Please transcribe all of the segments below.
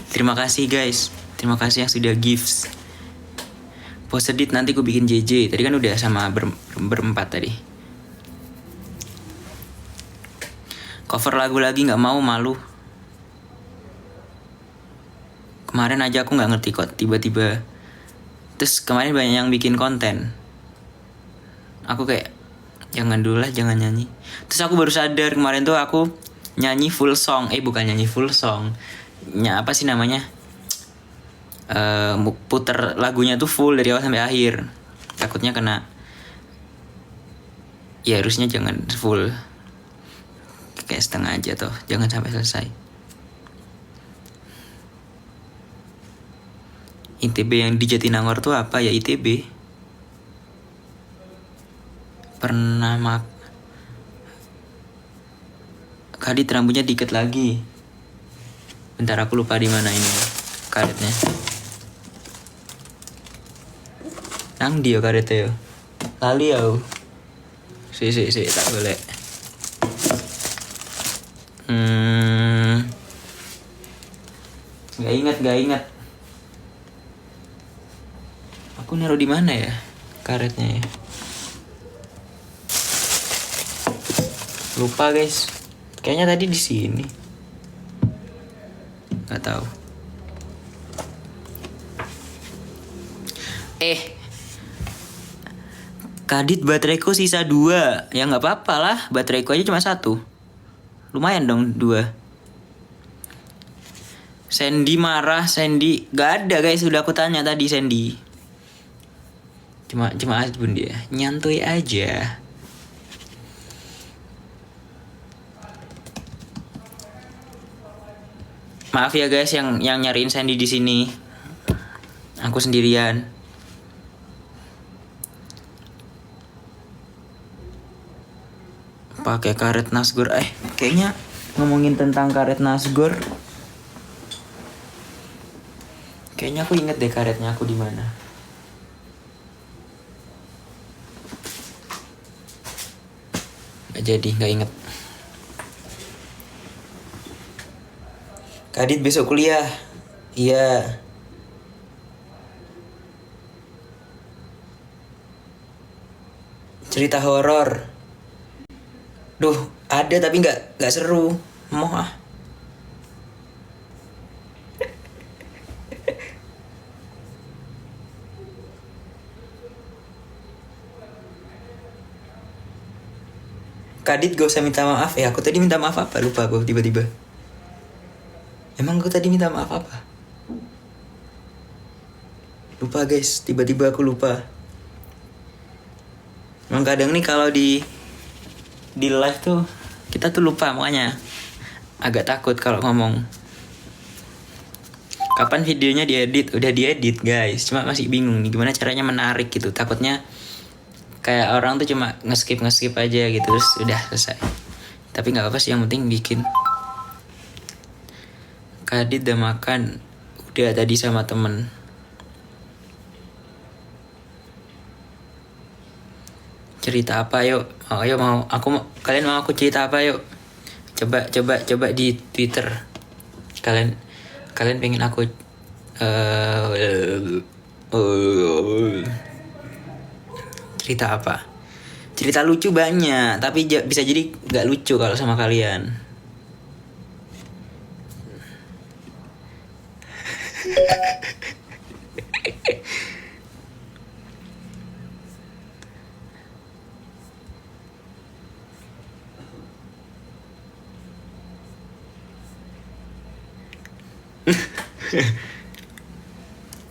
Terima kasih guys. Terima kasih yang sudah gifts. Post edit nanti ku bikin JJ. Tadi kan udah sama berempat tadi. Cover lagu lagi nggak mau, malu. Kemarin aja aku nggak ngerti kok, tiba-tiba. Terus kemarin banyak yang bikin konten. Aku kayak jangan dulu lah, jangan nyanyi. Terus aku baru sadar kemarin tuh aku nyanyi full song. Bukan nyanyi full song. Apa sih namanya? Puter lagunya tuh full dari awal sampai akhir. Takutnya kena. Ya harusnya jangan full. Kayak setengah aja tuh. Jangan sampai selesai. ITB yang di Jatinangor tuh apa ya ITB? Pernah Kadit rambutnya dikit lagi. Bentar aku lupa di mana ini karetnya. Nang dia karetnya yo. Lali yo. Si tak boleh. Gak ingat. Aku naruh di mana ya karetnya ya? Lupa guys. Kayaknya tadi di sini. Gak tahu. Kadit bateraiku sisa 2. Ya gak apa-apa lah. Bateraiku aja cuma 1. Lumayan dong 2. Sandy marah. Sandy gak ada guys. Sudah aku tanya tadi Sandy. Cuma asbun dia. Nyantuy aja. Maaf ya guys yang nyariin Sandy di sini. Aku sendirian. Pakai karet Nasgor. Kayaknya ngomongin tentang karet Nasgor. Kayaknya aku inget deh karetnya aku di mana. Nggak inget. Kadit besok kuliah. Iya. Cerita horor. Duh, ada tapi nggak seru. Mau ah. Kadit gak usah minta maaf ya. Aku tadi minta maaf apa? Lupa aku tiba-tiba. Emang gue tadi minta maaf apa? Lupa guys, tiba-tiba aku lupa. Emang kadang nih kalau di live tuh kita tuh lupa, makanya agak takut kalau ngomong. Kapan videonya diedit? Udah diedit guys, cuma masih bingung nih gimana caranya menarik gitu. Takutnya kayak orang tuh cuma nge-skip aja gitu terus udah selesai. Tapi nggak apa sih, yang penting bikin. Kadit udah makan. Udah tadi sama temen. Cerita apa yuk? Ayo kalian mau aku cerita apa yuk? Coba di Twitter. Kalian pengen aku cerita apa? Cerita lucu banyak, tapi bisa jadi gak lucu kalau sama kalian.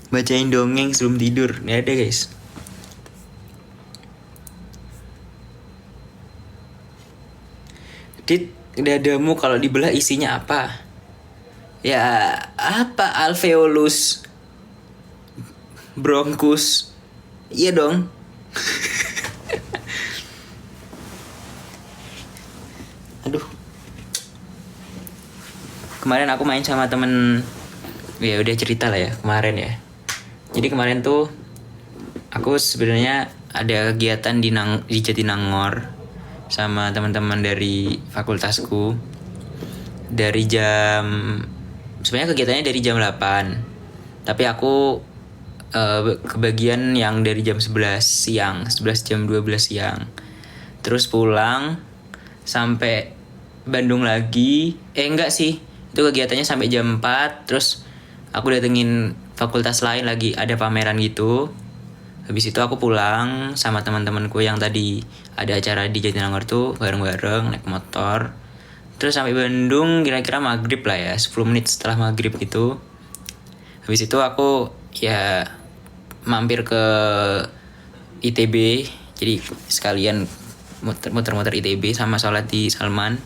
Bacain dongeng sebelum tidur. Nggak ada guys. Dit, dadamu kalau dibelah isinya apa? Ya apa? Alveolus, bronkus. Iya dong. Aduh. Kemarin aku main sama temen. Ya udah cerita lah ya kemarin ya. Jadi kemarin tuh aku sebenarnya ada kegiatan di Jatinangor sama teman-teman dari fakultasku. dari jam, sebenarnya kegiatannya dari jam 8, tapi aku kebagian yang dari jam 11 siang, 11 jam 12 siang. Terus pulang sampai Bandung lagi. Enggak sih, itu kegiatannya sampai jam 4. Terus aku datengin fakultas lain lagi ada pameran gitu. Habis itu aku pulang sama teman-temanku yang tadi ada acara di Jatinangor tuh bareng-bareng naik motor. Terus sampai Bandung kira-kira maghrib lah ya, 10 menit setelah maghrib gitu. Habis itu aku ya mampir ke ITB, jadi sekalian muter-muter ITB sama sholat di Salman.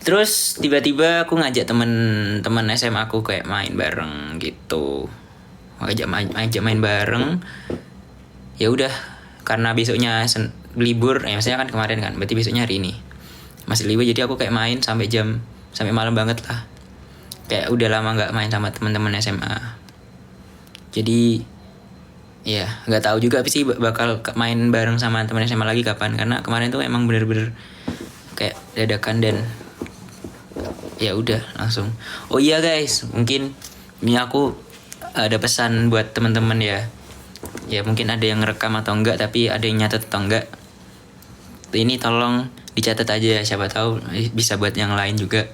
Terus tiba-tiba aku ngajak temen-temen SMA aku kayak main bareng gitu, ngajak main bareng. Ya udah, karena besoknya libur, maksudnya kan kemarin kan, berarti besoknya hari ini masih libur, jadi aku kayak main sampai malam banget lah. Kayak udah lama nggak main sama teman-teman SMA. Jadi ya nggak tahu juga sih bakal main bareng sama teman SMA lagi kapan, karena kemarin tuh emang bener-bener kayak dadakan dan ya udah langsung. Oh iya guys, mungkin ini aku ada pesan buat teman-teman ya. Ya mungkin ada yang ngerekam atau enggak, tapi ada yang nyatet atau enggak. Ini tolong dicatat aja, siapa tahu bisa buat yang lain juga.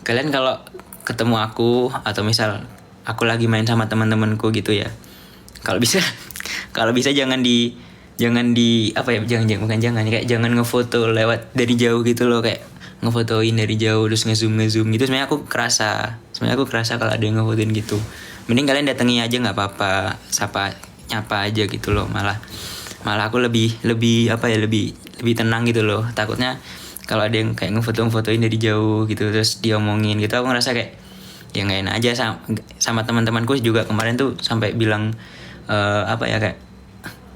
Kalian kalau ketemu aku atau misal aku lagi main sama teman-temanku gitu ya, kalau bisa jangan jangan ngefoto lewat dari jauh gitu loh, kayak ngefotoin dari jauh terus ngezoom gitu. Sebenarnya aku kerasa kalau ada yang ngefotoin gitu. Mending kalian datangi aja, nggak apa-apa, nyapa aja gitu loh. Malah aku lebih tenang gitu loh. Takutnya kalau ada yang kayak ngefotoin dari jauh gitu terus diomongin gitu, aku ngerasa kayak ya nggak enak aja. Sama teman-temanku juga kemarin tuh sampai bilang kayak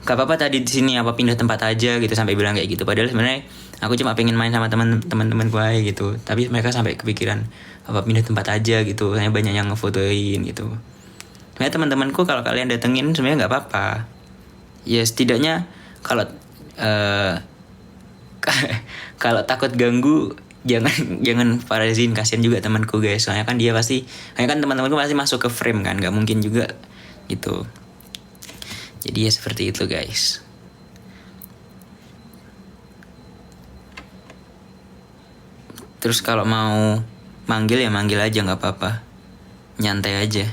gak apa-apa tadi di sini, apa pindah tempat aja gitu, sampai bilang kayak gitu. Padahal sebenarnya aku cuma pengen main sama teman-temanku aja gitu, tapi mereka sampai kepikiran apa pindah tempat aja gitu, hanya banyak yang ngefotoin gitu. Sebenarnya teman-temanku kalau kalian datengin sebenarnya nggak apa-apa ya, setidaknya kalau kalau takut ganggu jangan parazin, kasihan juga temanku guys. Soalnya kan teman-temanku pasti masuk ke frame kan, nggak mungkin juga gitu. Jadi ya seperti itu guys. Terus kalau mau manggil ya manggil aja, nggak apa-apa, nyantai aja.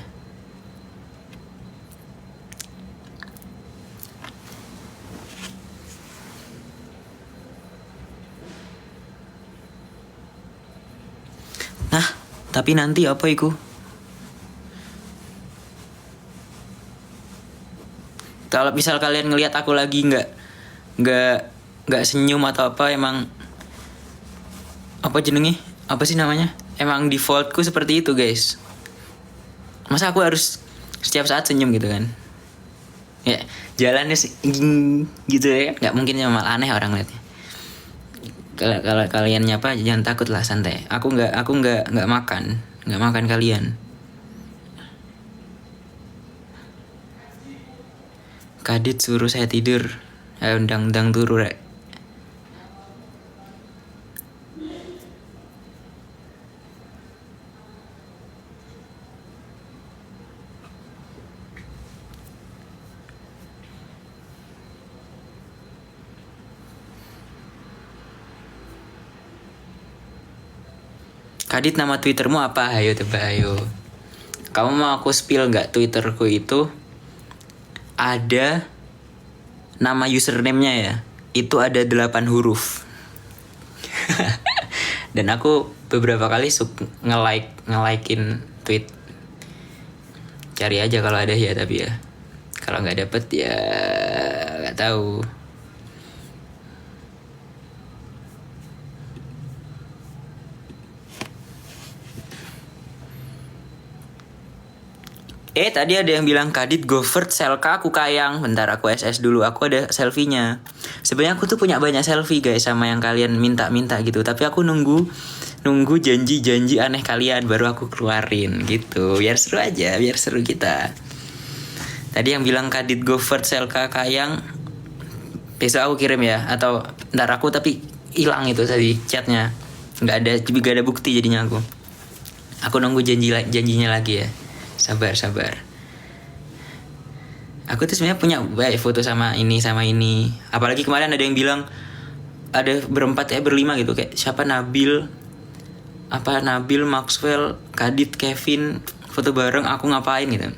Nah, tapi nanti apa iku? Kalau misal kalian ngelihat aku lagi nggak senyum atau apa, emang apa jenenge? Apa sih namanya? Emang defaultku seperti itu, guys. Masa aku harus setiap saat senyum gitu kan? Ya, jalannya gitu ya, nggak mungkin ya, malah aneh orang liatnya. Kalau kalian nyapa jangan takut lah, santai. Aku nggak makan kalian. Kadit suruh saya tidur. Undang-undang turu rek. Kadit, nama Twittermu apa? Ayo tebak, ayo. Kamu mau aku spill nggak Twitterku itu? Ada nama username-nya ya. Itu ada 8 huruf. Dan aku beberapa kali nge-likein tweet. Cari aja kalau ada ya, tapi ya kalau nggak dapet ya nggak tahu. Tadi ada yang bilang Kadit Govert Selka aku kayang. Bentar aku SS dulu, aku ada selfie-nya. Sebenarnya aku tuh punya banyak selfie guys sama yang kalian minta gitu, tapi aku nunggu janji aneh kalian baru aku keluarin gitu. Biar seru aja, biar seru kita. Tadi yang bilang Kadit Govert Selka kayang, besok aku kirim ya, atau ntar aku tapi hilang itu tadi chatnya, nggak ada, juga ada bukti jadinya aku nunggu janjinya lagi ya. Sabar. Aku tuh sebenarnya punya banyak foto sama ini. Apalagi kemarin ada yang bilang ada berempat berlima gitu, kayak siapa, Nabil, Maxwell, Kadit, Kevin, foto bareng, aku ngapain gitu.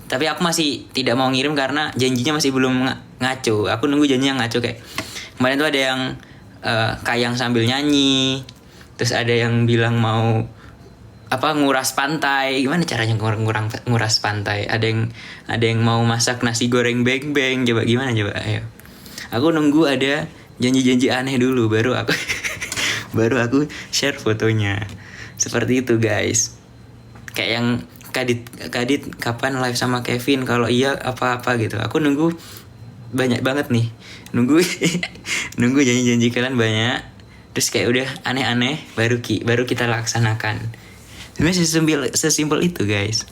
Tapi aku masih tidak mau ngirim karena janjinya masih belum ngaco. Aku nunggu janjinya ngaco, kayak kemarin tuh ada yang kayang sambil nyanyi, terus ada yang bilang mau nguras pantai. Gimana caranya nguras pantai? Ada yang mau masak nasi goreng beng-beng. Coba gimana coba? Ayo. Aku nunggu ada janji-janji aneh dulu baru aku baru aku share fotonya. Seperti itu, guys. Kayak yang Kadit kapan live sama Kevin? Kalau iya apa-apa gitu. Aku nunggu banyak banget nih. Nunggu janji-janji kalian banyak. Terus kayak udah aneh-aneh baru kita laksanakan. Sebenarnya sesimpel itu, guys.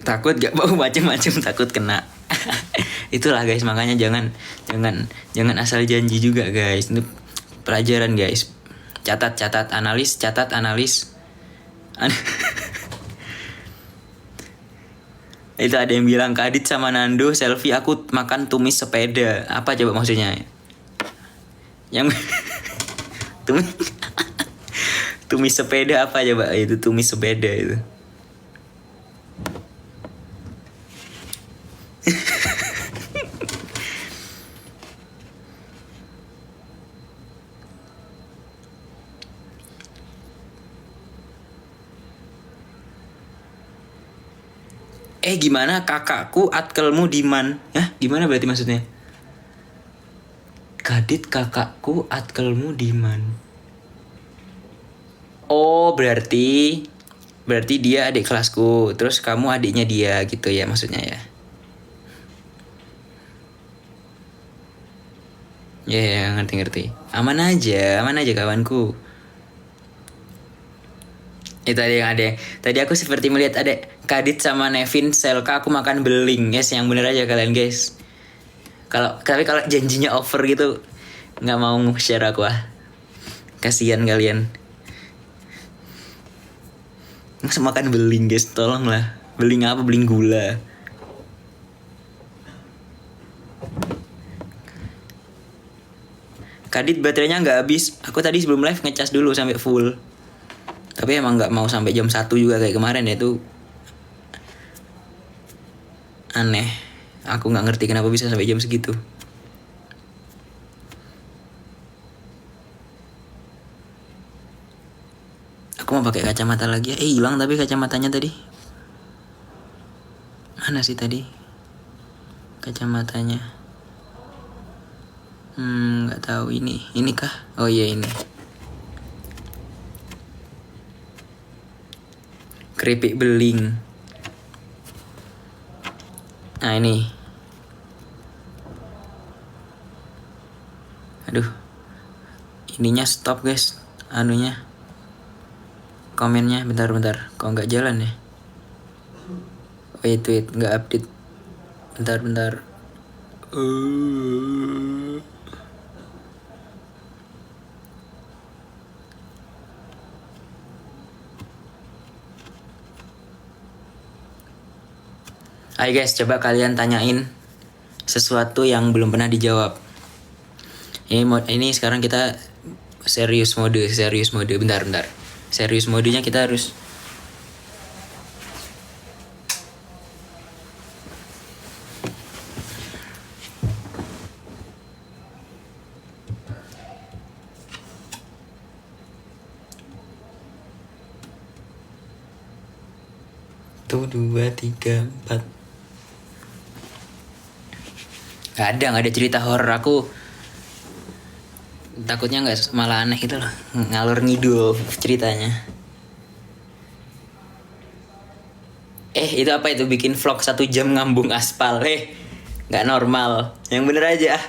Takut gak mau macem-macem, takut kena. Itulah, guys, makanya jangan asal janji juga, guys. Ini pelajaran, guys. Catat, analis. Itu ada yang bilang Kadit sama Nando selfie aku makan tumis sepeda. Apa coba maksudnya? Yang tumis sepeda apa coba? Itu tumis sepeda itu. Gimana kakakku atkelmu diman? Hah? Gimana berarti maksudnya? Kadit kakakku atkelmu diman. Oh, berarti dia adik kelasku, terus kamu adiknya dia gitu ya maksudnya ya. Ya, ngerti. Aman aja kawanku. Itu tadi aku seperti melihat ada Kadit sama Nevin Selka aku makan beling, guys. Yang bener aja kalian, guys. Tapi kalau janjinya over gitu nggak mau share aku kasihan kalian. Masa makan beling, guys, tolonglah. Beling apa? Beling gula. Kadit baterainya nggak habis. Aku tadi sebelum live ngecas dulu sampai full. Tapi emang nggak mau sampai jam 1 juga kayak kemarin ya, itu aneh. Aku nggak ngerti kenapa bisa sampai jam segitu. Aku mau pakai kacamata lagi ya. Hilang tapi kacamatanya tadi. Mana sih tadi kacamatanya? Nggak tahu ini kah? Oh iya, ini. Keripik beling. Nah, ini. Aduh. Ininya stop, guys. Anunya. Komennya bentar. Kok nggak jalan ya? Wait, nggak update. Bentar. Ayo guys, coba kalian tanyain sesuatu yang belum pernah dijawab. Ini sekarang kita serius mode. Bentar. Serius modenya kita harus tuh 2, 3, 4. Gak ada cerita horor. Aku takutnya nggak malah aneh gitu loh, ngalor ngidul ceritanya. Itu apa itu, bikin vlog 1 jam ngambung aspal? Nggak normal. Yang bener aja.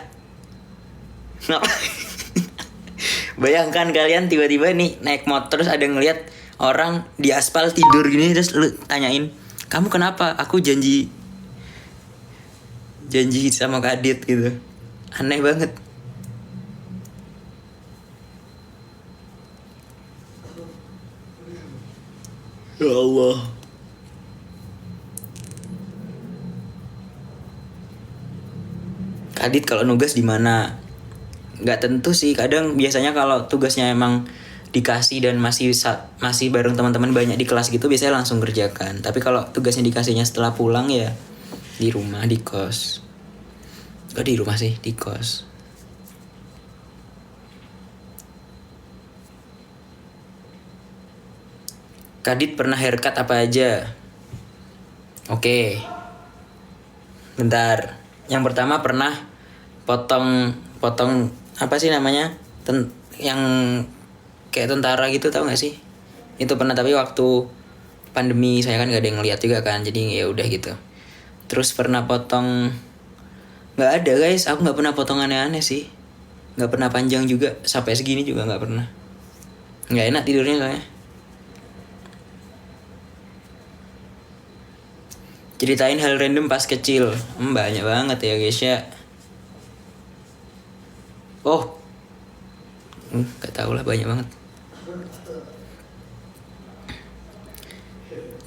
Bayangkan kalian tiba-tiba nih naik motor terus ada ngeliat orang di aspal tidur gini, terus lu tanyain kamu kenapa, aku janji janji sama Kadit gitu. Aneh banget. Ya Allah. Kadit kalau nugas di mana? Nggak tentu sih. Kadang biasanya kalau tugasnya emang dikasih dan masih bareng teman-teman banyak di kelas gitu, biasanya langsung kerjakan. Tapi kalau tugasnya dikasihnya setelah pulang ya di rumah, di kos. Kok di rumah sih, di kos. Kadit pernah haircut apa aja? Oke. Bentar. Yang pertama pernah potong apa sih namanya? Yang kayak tentara gitu, tau gak sih? Itu pernah, tapi waktu pandemi saya kan gak ada yang ngeliat juga kan, jadi ya udah gitu. Terus pernah potong, nggak ada guys, aku nggak pernah potong aneh-aneh sih, nggak pernah panjang juga, sampai segini juga nggak pernah. Nggak enak tidurnya soalnya. Ceritain hal random pas kecil. Banyak banget ya guys ya. Oh, gak tau lah, banyak banget.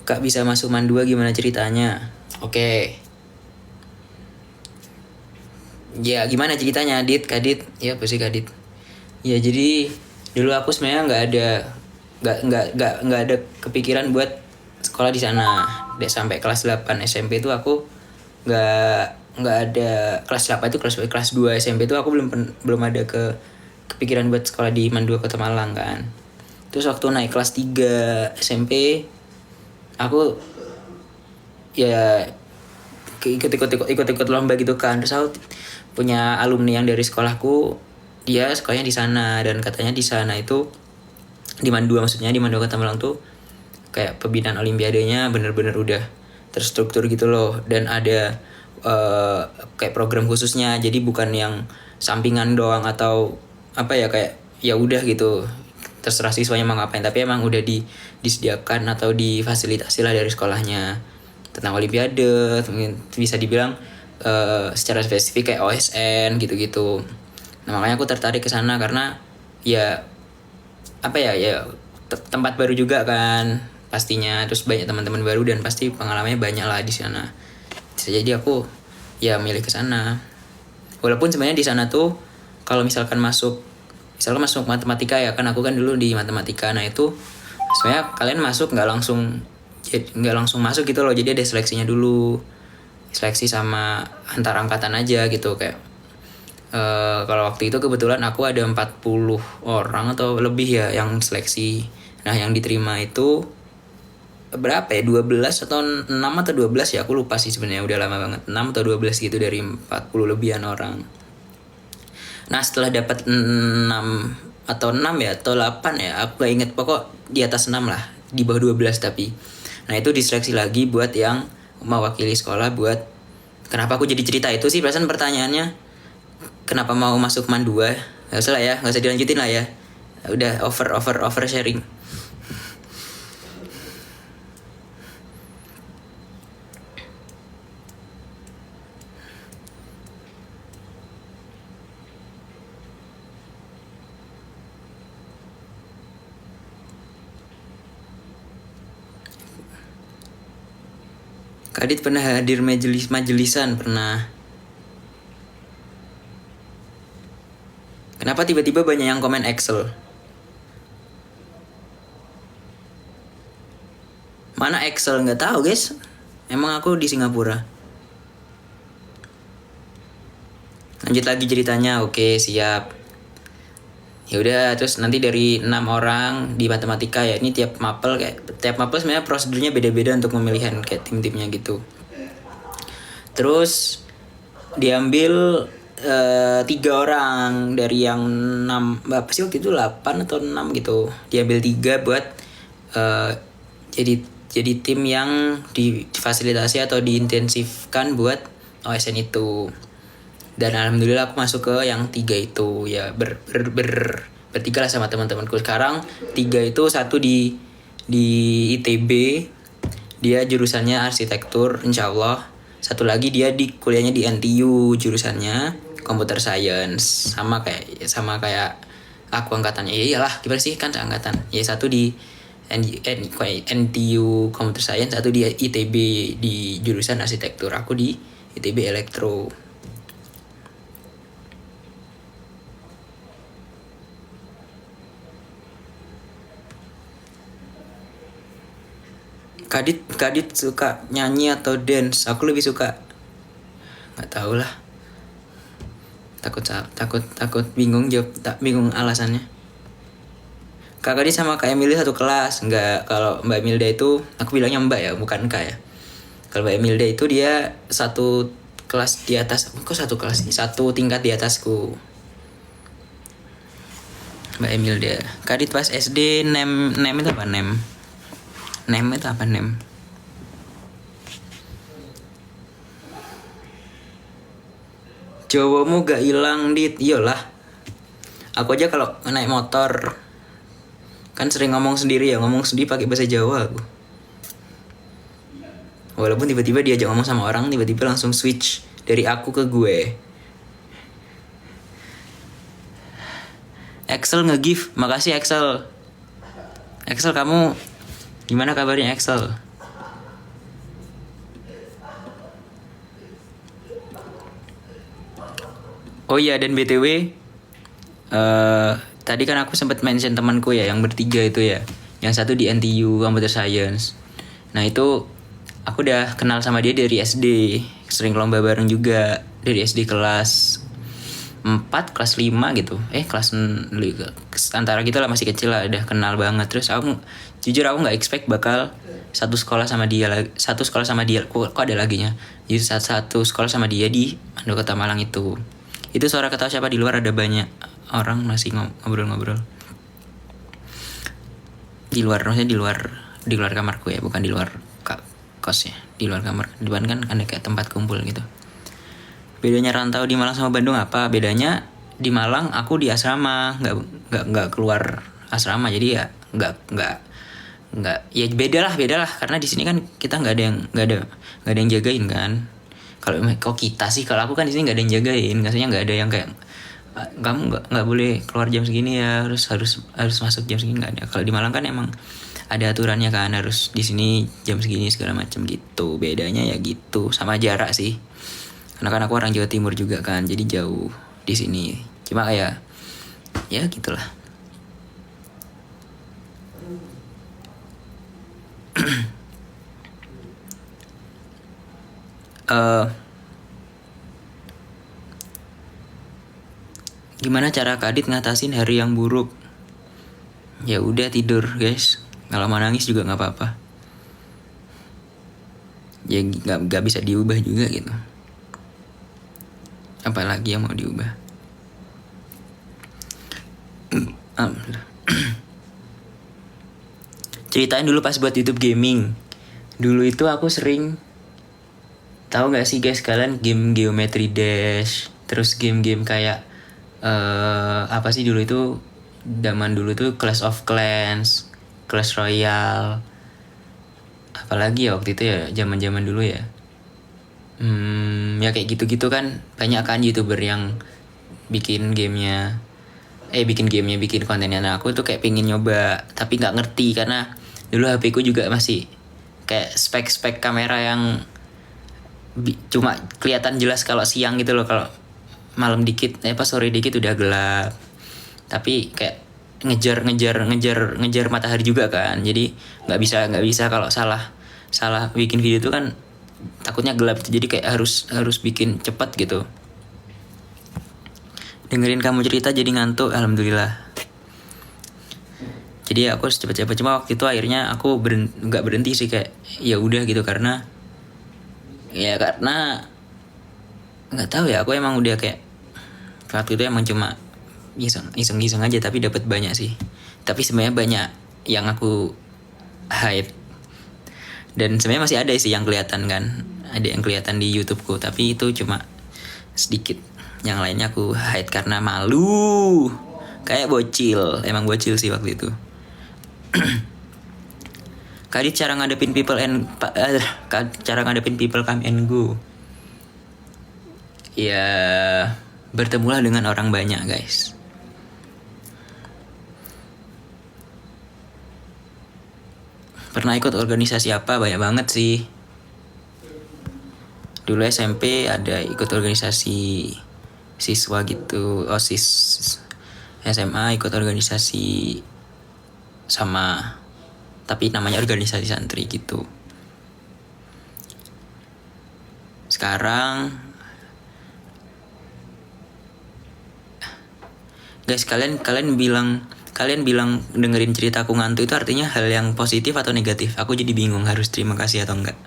Kak bisa masuk MAN 2 gimana ceritanya? Oke. Ya gimana ceritanya, Kadit? Ya apa sih Kadit? Ya jadi dulu aku sebenarnya nggak ada kepikiran buat sekolah di sana. Sampai kelas 8 SMP itu aku nggak ada, kelas 8 itu kelas 2 SMP itu aku belum ada kepikiran buat sekolah di MAN 2 Kota Malang kan. Terus waktu naik kelas 3 SMP aku ya ikut lomba gitu kan. Terus aku punya alumni yang dari sekolahku, dia sekolahnya di sana, dan katanya di sana itu di MAN 2, maksudnya di MAN 2 Kota Malang tuh kayak pembinaan olimpiadenya bener-bener udah terstruktur gitu loh, dan ada kayak program khususnya, jadi bukan yang sampingan doang atau apa ya, kayak ya udah gitu terserah siswanya mau ngapain, tapi emang udah disediakan atau difasilitasi lah dari sekolahnya tentang olimpiade, bisa dibilang secara spesifik kayak OSN gitu-gitu. Nah makanya aku tertarik ke sana karena ya apa ya tempat baru juga kan pastinya, terus banyak teman-teman baru dan pasti pengalamannya banyak lah di sana. Jadi aku ya milih ke sana. Walaupun sebenarnya di sana tuh kalau misalkan masuk matematika ya kan, aku kan dulu di matematika. Nah itu sebenarnya kalian masuk nggak langsung masuk gitu loh, jadi ada seleksinya dulu, seleksi sama antar angkatan aja gitu kayak kalau waktu itu kebetulan aku ada 40 orang atau lebih ya yang seleksi. Nah yang diterima itu berapa ya, 12 atau 6 atau 12 ya, aku lupa sih sebenarnya, udah lama banget, 6 atau 12 gitu dari 40 lebihan orang. Nah setelah dapat 6 atau 6 ya atau 8 ya, aku gak inget, pokok di atas 6 lah, di bawah 12 tapi. Nah itu diseleksi lagi buat yang mewakili sekolah buat, kenapa aku jadi cerita itu sih, perasaan pertanyaannya kenapa mau masuk MAN 2? Gak usah lah ya, gak usah dilanjutin lah ya. Udah over sharing. Kadit pernah hadir majelisan pernah. Kenapa tiba-tiba banyak yang komen Excel? Mana Excel? Nggak tahu guys. Emang aku di Singapura. Lanjut lagi ceritanya. Oke siap. Ya udah, terus nanti dari 6 orang di matematika ya, ini tiap mapel sebenarnya prosedurnya beda-beda untuk pemilihan kayak tim-timnya gitu. Terus diambil 3 orang dari yang 6, apa sih waktu itu 8 atau 6 gitu, diambil 3 buat jadi tim yang difasilitasi atau diintensifkan buat OSN itu. Dan alhamdulillah aku masuk ke yang 3 itu ya, bertiga lah sama teman-temanku. Sekarang 3 itu, satu di ITB, Dia jurusannya arsitektur insya Allah. Satu lagi dia di kuliahnya di NTU jurusannya computer science, sama kayak aku angkatannya. Ya iyalah, gimana sih kan seangkatan. Ya satu di NTU computer science, satu di ITB di jurusan arsitektur. Aku di ITB elektro. Kadit suka nyanyi atau dance? Aku lebih suka, nggak tahu lah. Takut bingung jawab, tak bingung alasannya. Kak Kadit sama Kak Emilia satu kelas. Nggak, kalau Mbak Emilda itu, aku bilangnya Mbak ya, bukan Kak ya. Kalau Mbak Emilda itu dia satu kelas di atas. Kok satu kelas sih? Satu tingkat di atasku. Mbak Emilda. Kadit pas SD nem itu apa nem? Nem itu apa nem? Jawamu gak hilang dit. Iyalah. Aku aja kalau naik motor kan sering ngomong sendiri pakai bahasa Jawa aku. Walaupun tiba-tiba diajak ngomong sama orang, tiba-tiba langsung switch dari aku ke gue. Excel nge-give, makasih Excel. Excel kamu gimana kabarnya Excel? Oh iya, dan BTW tadi kan aku sempat mention temanku ya yang bertiga itu ya. Yang satu di NTU Computer Science. Nah itu aku udah kenal sama dia dari SD. Sering lomba bareng juga dari SD kelas 4, kelas 5 gitu. Antara kita lah, masih kecil lah, udah kenal banget. Terus jujur aku nggak expect bakal satu sekolah sama dia. Kok ada laginya? Jadi satu sekolah sama dia di Kota Malang itu. Itu suara ketawa siapa di luar, ada banyak orang masih ngobrol-ngobrol. Di luar, maksudnya di luar kamarku ya, bukan di luar kos ya. Di luar kamar. Di depan kan ada kayak tempat kumpul gitu. Bedanya rantau di Malang sama Bandung apa? Bedanya di Malang aku di asrama, nggak keluar asrama, jadi ya nggak ya beda lah karena di sini kan kita nggak ada yang jagain kan. Kalau kita sih, kalau aku kan di sini nggak ada yang jagain, maksudnya nggak ada yang kayak kamu nggak boleh keluar jam segini ya, harus masuk jam segini, nggak ada. Kalau di Malang kan emang ada aturannya kan, harus di sini jam segini segala macam gitu. Bedanya ya gitu, sama jarak sih. Karena kan aku orang Jawa Timur juga kan, jadi jauh di sini. Cuma kayak ya gitulah. Gimana cara Kadit ngatasin hari yang buruk? Ya udah tidur guys. Kalau mau nangis juga nggak apa-apa. Ya nggak bisa diubah juga gitu. Apalagi yang mau diubah. Ceritain dulu pas buat YouTube gaming. Dulu itu aku sering, tahu nggak sih guys kalian, game Geometry Dash, terus game-game kayak apa sih dulu itu, zaman dulu tuh Clash of Clans, Clash Royale, apalagi ya waktu itu ya, zaman dulu ya. Ya kayak gitu-gitu kan, banyak kan YouTuber yang bikin bikin kontennya. Nah aku tuh kayak pengen nyoba, tapi nggak ngerti karena dulu HP ku juga masih kayak spek kamera yang cuma kelihatan jelas kalau siang gitu loh, kalau malam dikit sore dikit udah gelap. Tapi kayak ngejar matahari juga kan, jadi nggak bisa kalau salah bikin video itu kan takutnya gelap, jadi kayak harus bikin cepat gitu. Dengerin kamu cerita jadi ngantuk, alhamdulillah. Jadi aku harus cepet-cepet. Cuma waktu itu akhirnya aku nggak berhenti sih, kayak ya udah gitu, karena nggak tahu ya, aku emang udah kayak waktu itu emang cuma iseng aja, tapi dapat banyak sih. Tapi sebenarnya banyak yang aku hide, dan sebenarnya masih ada sih yang kelihatan kan, ada yang kelihatan di YouTubeku, tapi itu cuma sedikit. Yang lainnya aku hide karena malu, kayak bocil, emang bocil sih waktu itu. Kadit cara ngadepin people cara ngadepin people come and go. Ya, bertemulah dengan orang banyak, guys. Pernah ikut organisasi apa? Banyak banget sih. Dulu SMP ada ikut organisasi siswa gitu, OSIS. SMA ikut organisasi sama, tapi namanya organisasi santri gitu. Sekarang guys, kalian bilang dengerin ceritaku ngantuk itu artinya hal yang positif atau negatif? Aku jadi bingung harus terima kasih atau enggak.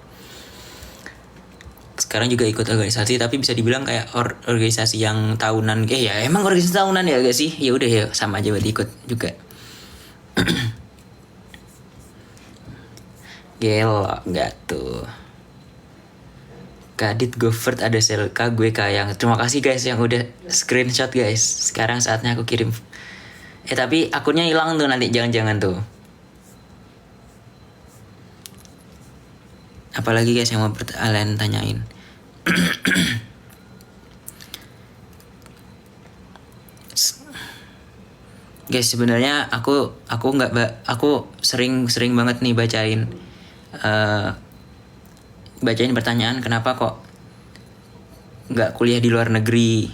Sekarang juga ikut organisasi, tapi bisa dibilang kayak organisasi yang tahunan. Ya emang organisasi tahunan ya gak sih? Ya udah ya sama aja buat ikut juga. Gelo nggak tuh. Kadit Govert ada Selka, gue kayang. Terima kasih guys yang udah screenshot guys. Sekarang saatnya aku kirim. Tapi akunnya hilang tuh nanti, jangan-jangan tuh. Apalagi guys yang mau kalian tanyain. Guys, sebenarnya aku sering banget nih bacain pertanyaan kenapa kok nggak kuliah di luar negeri.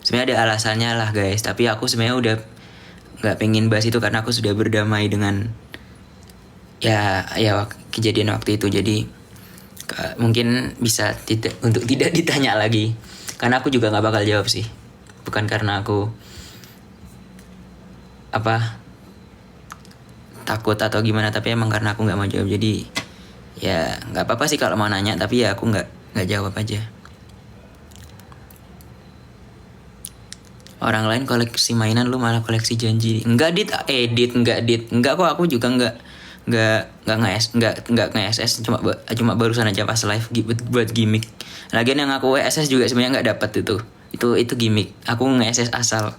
Sebenarnya ada alasannya lah guys, tapi aku sebenarnya udah nggak pengen bahas itu karena aku sudah berdamai dengan ya kejadian waktu itu. Jadi mungkin bisa tidak ditanya lagi, karena aku juga nggak bakal jawab sih. Bukan karena aku takut atau gimana, tapi emang karena aku nggak mau jawab. Jadi ya nggak apa-apa sih kalau mau nanya, tapi ya aku nggak jawab aja. Orang lain koleksi mainan, lu malah koleksi janji. Enggak enggak kok, aku juga enggak nge-SS, cuma barusan aja pas live buat gimmick. Lagian yang aku SS juga sebenarnya nggak dapat itu gimmick. Aku nge-SS asal.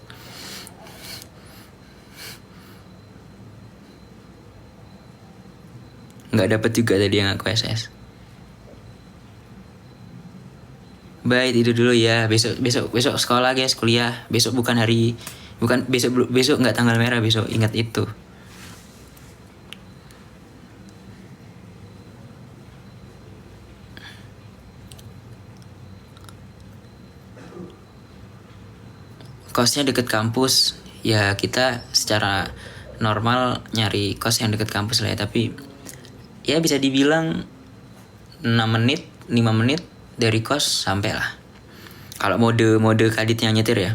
Nggak dapat juga tadi yang aku SS. Bye, tidur dulu ya. Besok sekolah guys, kuliah. Besok besok nggak tanggal merah, besok ingat itu. Kosnya deket kampus, ya kita secara normal nyari kos yang deket kampus lah ya. Tapi ya bisa dibilang 5 menit dari kos sampai lah. Kalau mode Kadit yang nyetir ya.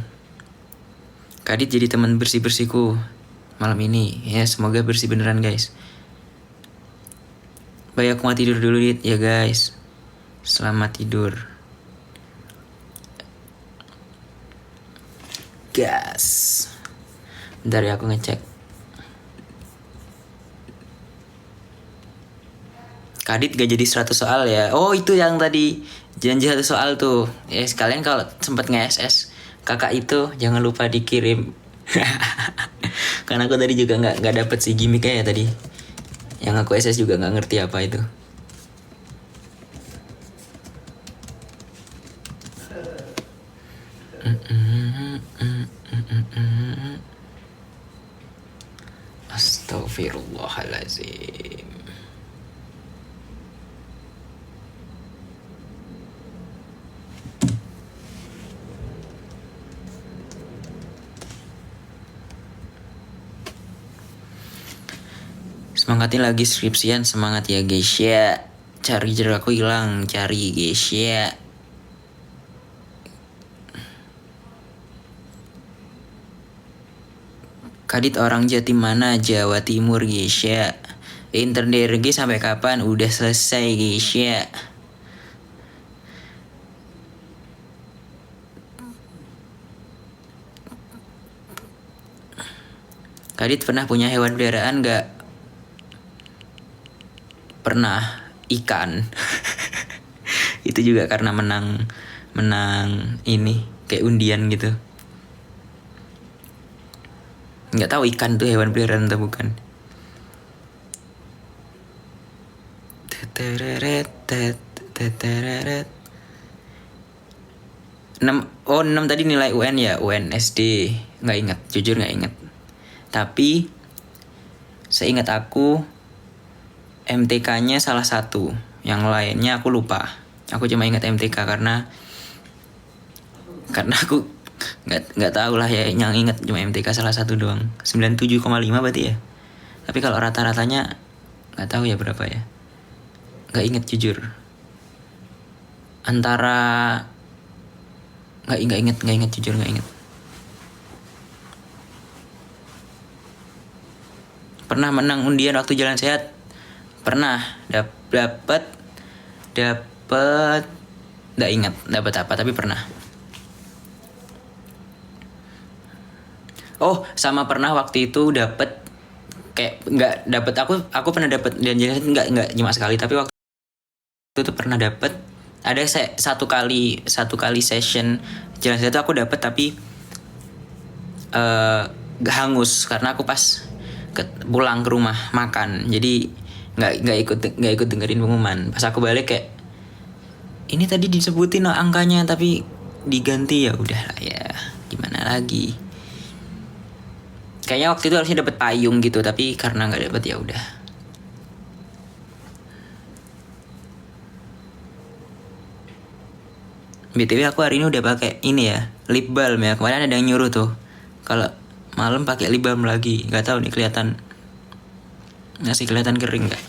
Kadit jadi teman bersihku malam ini. Ya semoga bersih beneran guys. Baik, aku mau tidur dulu ya guys. Selamat tidur. Gas. Bentar ya, aku ngecek. Kadit gak jadi 100 soal ya. Oh itu yang tadi janji 1 soal tuh. Ya sekalian kalau sempat nge-SS kakak itu jangan lupa dikirim. Karena aku tadi juga nggak dapet si gimmicknya ya tadi. Yang aku SS juga nggak ngerti apa itu. Astagfirullahaladzim. Semangatin lagi skripsian, semangat ya guys ya. Charger aku hilang, cari guys ya. Kadit orang Jatim mana? Jawa Timur guys ya. Internet guys sampai kapan? Udah selesai guys ya. Kadit pernah punya hewan peliharaan gak? Pernah, ikan. Itu juga karena menang ini kayak undian gitu. Nggak tahu ikan tuh hewan peliharaan atau bukan. Tereret, tereret. 6 tadi nilai UN ya, UN SD. Nggak ingat, jujur nggak ingat. Tapi seingat aku MTK-nya salah satu, yang lainnya aku lupa. Aku cuma ingat MTK karena aku nggak tahu lah ya, yang ingat cuma MTK salah satu doang. 97,5 berarti ya. Tapi kalau rata-ratanya nggak tahu ya berapa ya. Nggak ingat jujur. Antara nggak ingat jujur nggak ingat. Pernah menang undian waktu jalan sehat? Pernah. Dapat nggak ingat dapat apa, tapi pernah. Oh, sama pernah waktu itu dapat, kayak nggak dapat, aku pernah dapat dan jalan nggak cuma sekali, tapi waktu itu pernah dapat. Ada satu kali session jalan sehat itu aku dapat, tapi hangus karena aku pas pulang ke rumah makan, jadi nggak ikut dengerin pengumuman. Pas aku balik kayak, ini tadi disebutin angkanya tapi diganti, ya udah lah ya, gimana lagi. Kayaknya waktu itu harusnya dapat payung gitu, tapi karena nggak dapat ya udah. BTW aku hari ini udah pakai ini ya, lip balm ya. Kemarin ada yang nyuruh tuh kalau malam pakai lip balm lagi. Nggak tahu nih masih kelihatan kering nggak?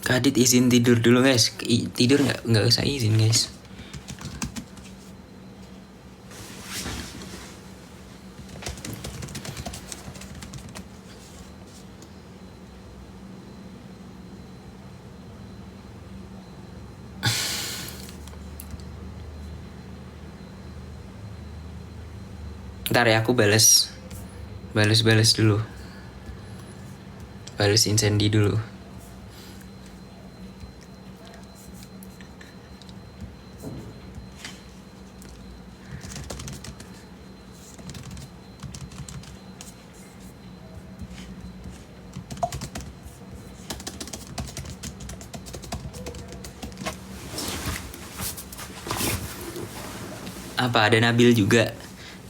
Kadit izin tidur dulu guys. Tidur nggak usah izin guys. Ntar ya, aku balas dulu. Balas Insendi dulu. Apa ada Nabil juga?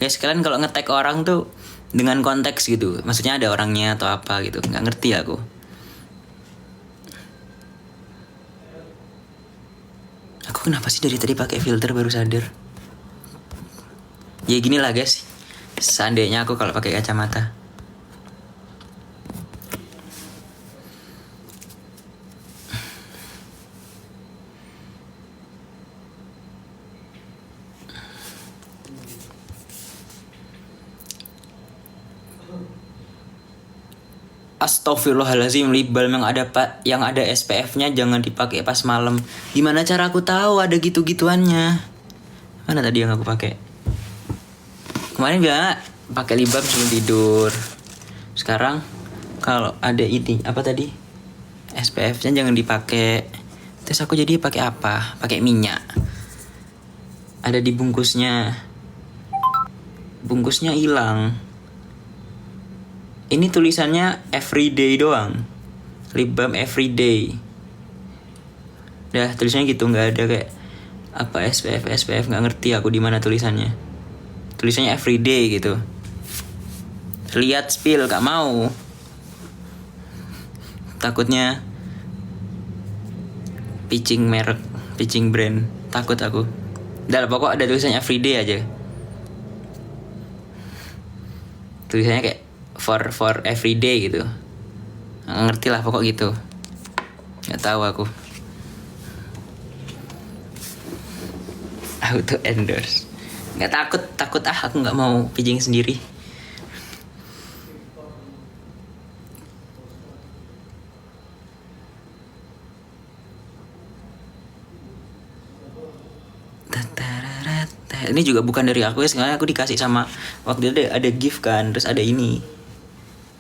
Guys, kalian kalau nge-tag orang tuh dengan konteks gitu, maksudnya ada orangnya atau apa gitu, nggak ngerti aku. Aku kenapa sih dari tadi pakai filter baru sadar? Ya gini lah guys, seandainya aku kalau pakai kacamata. Astagfirullahaladzim, lip balm yang ada SPF-nya jangan dipakai pas malam. Gimana cara aku tahu ada gitu-gituannya? Mana tadi yang aku pakai? Kemarin bilang pakai lip balm sebelum tidur. Sekarang kalau ada ini apa tadi? SPF-nya jangan dipakai. Terus aku jadi pakai apa? Pakai minyak. Ada di bungkusnya. Bungkusnya hilang. Ini tulisannya everyday doang. Lip balm everyday. Dah tulisannya gitu, nggak ada kayak apa SPF nggak ngerti aku di mana tulisannya. Tulisannya everyday gitu. Lihat spill gak mau. Takutnya pitching merek, pitching brand. Takut aku. Dah pokok ada tulisannya everyday aja. Tulisannya kayak for everyday gitu. Nggak ngerti lah pokok gitu. Nggak tahu aku. Auto endorse. Nggak takut aku nggak mau pitching sendiri. Ini juga bukan dari aku ya, sebenarnya aku dikasih sama waktu itu ada gift kan, terus ada ini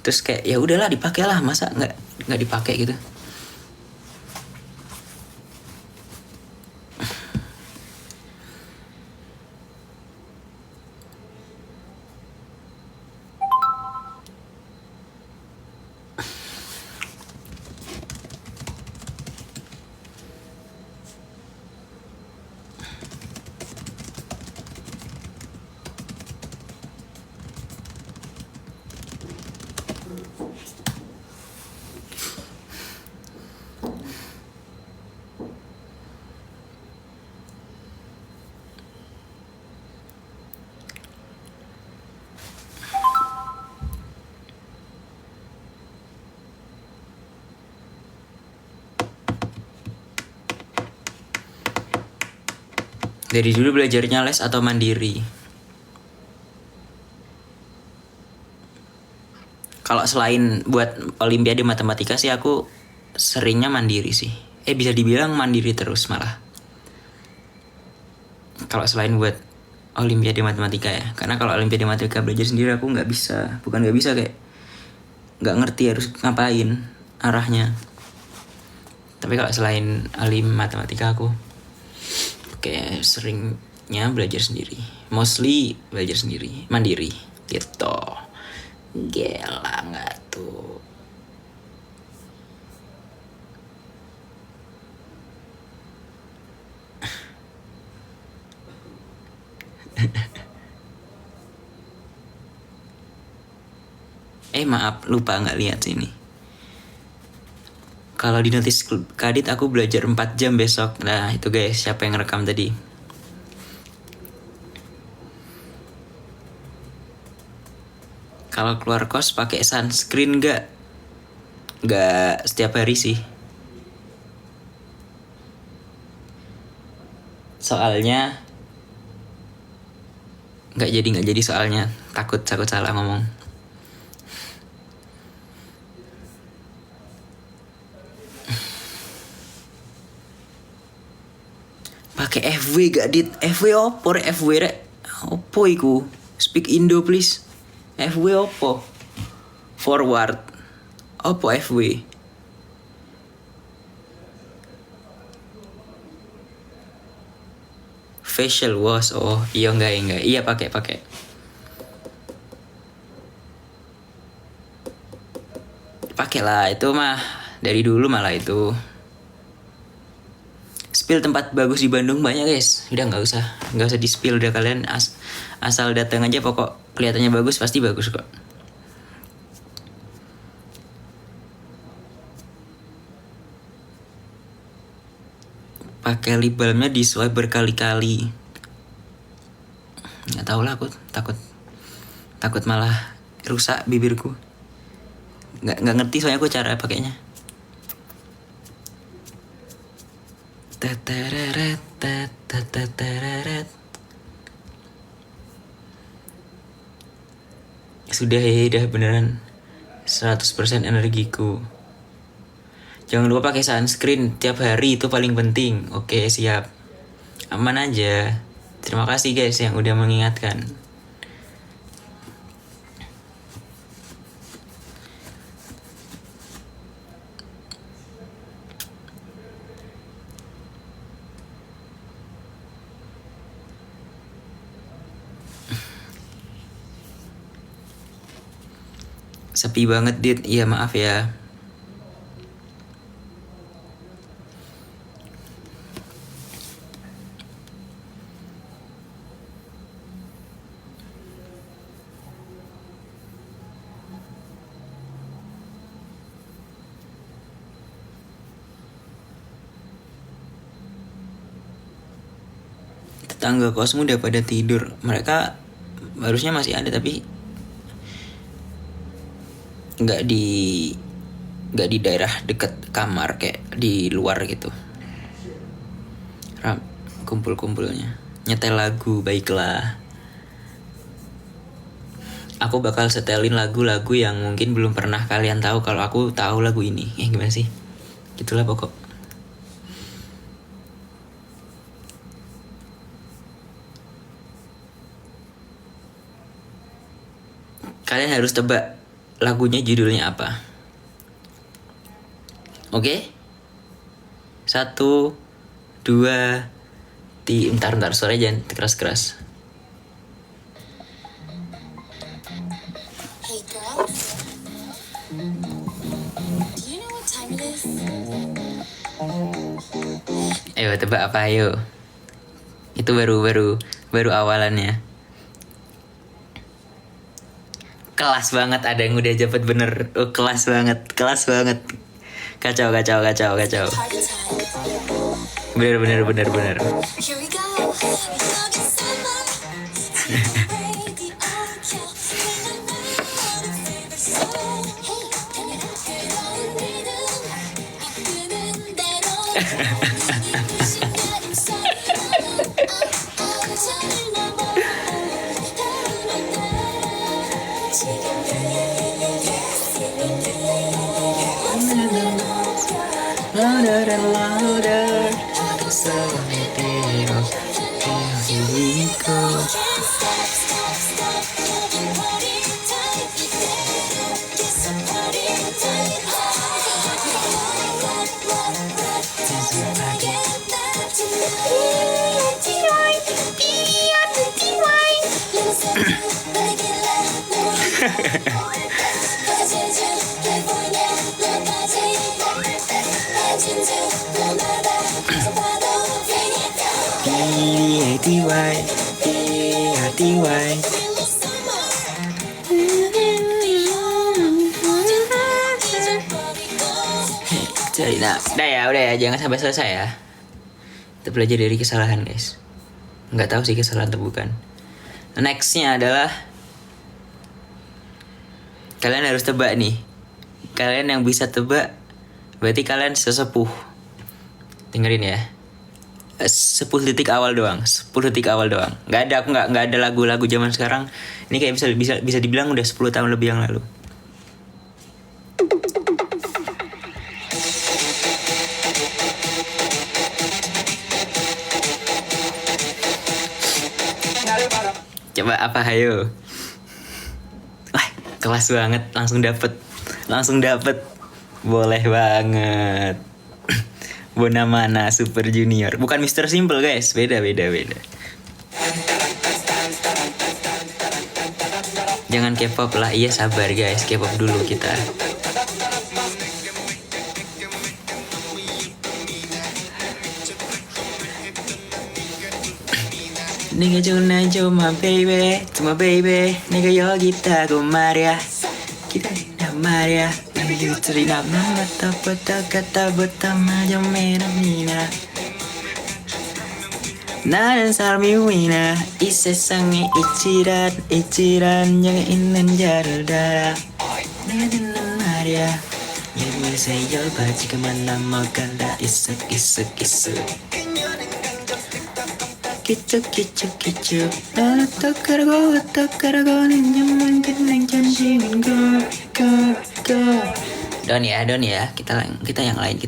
Terus kayak ya udahlah dipakai lah, masa nggak dipakai gitu. Dari dulu belajarnya les atau mandiri? Kalau selain buat olimpiade matematika sih aku seringnya mandiri sih. Bisa dibilang mandiri terus malah. Kalau selain buat olimpiade matematika ya. Karena kalau olimpiade matematika belajar sendiri aku nggak bisa. Bukan nggak bisa, kayak nggak ngerti harus ngapain arahnya. Tapi kalau selain alim matematika aku kayak seringnya belajar sendiri, mostly belajar sendiri, mandiri gitu. Gila nggak tuh? Maaf, lupa nggak lihat sini. Kalau di notis Kadit aku belajar 4 jam besok. Nah itu guys, siapa yang rekam tadi? Kalau keluar kos pakai sunscreen nggak? Nggak setiap hari sih. Soalnya nggak jadi soalnya takut salah ngomong. Pakai FW gak dit? FW opo rek? FW rek? Opo iku? Speak Indo please. FW opo? Forward. Opo FW? Facial wash. Oh iya enggak. Iya pakai. Pakai lah, itu mah dari dulu malah itu. Spill tempat bagus di Bandung banyak guys. Udah nggak usah di spill, udah kalian asal datang aja, pokok kelihatannya bagus pasti bagus kok. Pakai lip balmnya di swipe berkali-kali. Nggak tahu lah, aku takut malah rusak bibirku. Nggak ngerti soalnya aku cara pakainya. Sudah udah beneran 100% energiku. Jangan lupa pakai sunscreen tiap hari, itu paling penting. Oke siap, aman aja. Terima kasih guys yang udah mengingatkan. Sepi banget dit, iya maaf ya. Tetangga kosmu udah pada tidur. Mereka harusnya masih ada tapi nggak di daerah deket kamar, kayak di luar gitu. Kumpul-kumpulnya nyetel lagu. Baiklah, aku bakal setelin lagu-lagu yang mungkin belum pernah kalian tahu kalau aku tahu lagu ini. Gimana sih, gitulah pokok. Kalian harus tebak lagunya judulnya apa. Oke? 1, 2, 3. Bentar, suaranya jangan keras-keras. Hey girl, do you know what time it is? Ayo tebak apa, ayo. Itu baru awalannya. Kelas banget, ada yang udah dapat bener. Oh, kelas banget. Kacau. Party time. Bener. Here we go. Love is summer. Radio kill. Favorite song. Hey, can you get on rhythm? 이끄는 대로. 이끄신 나름 소리. 천을 넘어. 다루는 날. 지금 Louder and louder. So here we go. Can't stop. 여긴 party time. 이대로 계속 party time. 진솔하게 나 tonight. Let us go to the 제주, California, 너까지. 진주, 너마다 계속 봐도 B-A-D-Y. Feel Jadi udah ya, jangan sampai selesai ya. Kita belajar dari kesalahan, guys. Nggak tahu sih kesalahan atau bukan. Nextnya adalah kalian harus tebak nih. Kalian yang bisa tebak berarti kalian sesepuh. Dengerin ya. 10 detik awal doang. Nggak ada, aku nggak ada lagu-lagu zaman sekarang. Ini kayak bisa dibilang udah 10 tahun lebih yang lalu. Coba apa, hayo. Wah, kelas banget, langsung dapet. Boleh banget. Bonamana Super Junior. Bukan Mr. Simple, guys. Beda. Jangan K-pop lah. Iya, sabar guys. K-pop dulu kita. 네가 전화줘 my baby 내가 여기 있다고 말야 기다린단 말야 내 곁들이 나부터 갔다부터 마저 매너미나 나는 사람이 위나 이 세상에 있지란 여기 있는 자를 달아 내가 듣는 말야 여기서 열받지가만 넘어간다 있어 기특 난 어떡하라고 는 그냥 전지는 go Don ya kita yang lain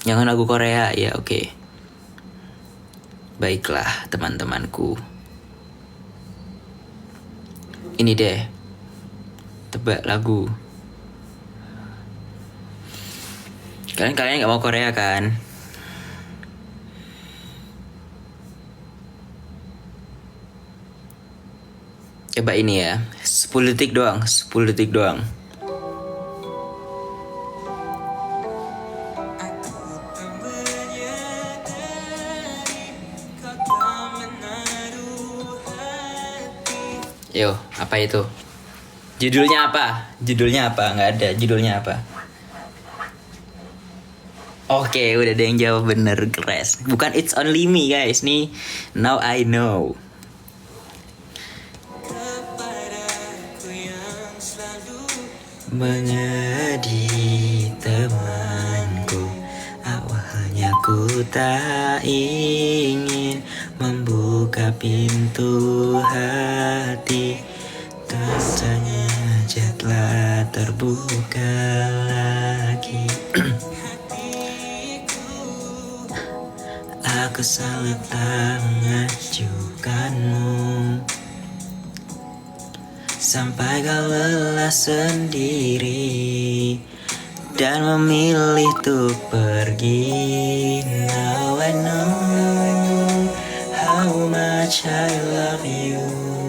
jangan lagu Korea ya, oke. Baiklah teman-temanku, ini deh tebak lagu. Kalian nggak mau Korea kan? Coba ini ya, 10 detik doang. Yo, apa itu? Judulnya apa? Nggak ada, judulnya apa? Oke, udah ada yang jawab bener, keren. Bukan It's Only Me guys, nih Now I Know. Menjadi temanku, awalnya ku tak ingin membuka pintu hati, ternyata telah terbuka lagi. Aku salah tak mengajukanmu, sampai kau lelah sendiri dan memilih untuk pergi. Now I know how much I love you.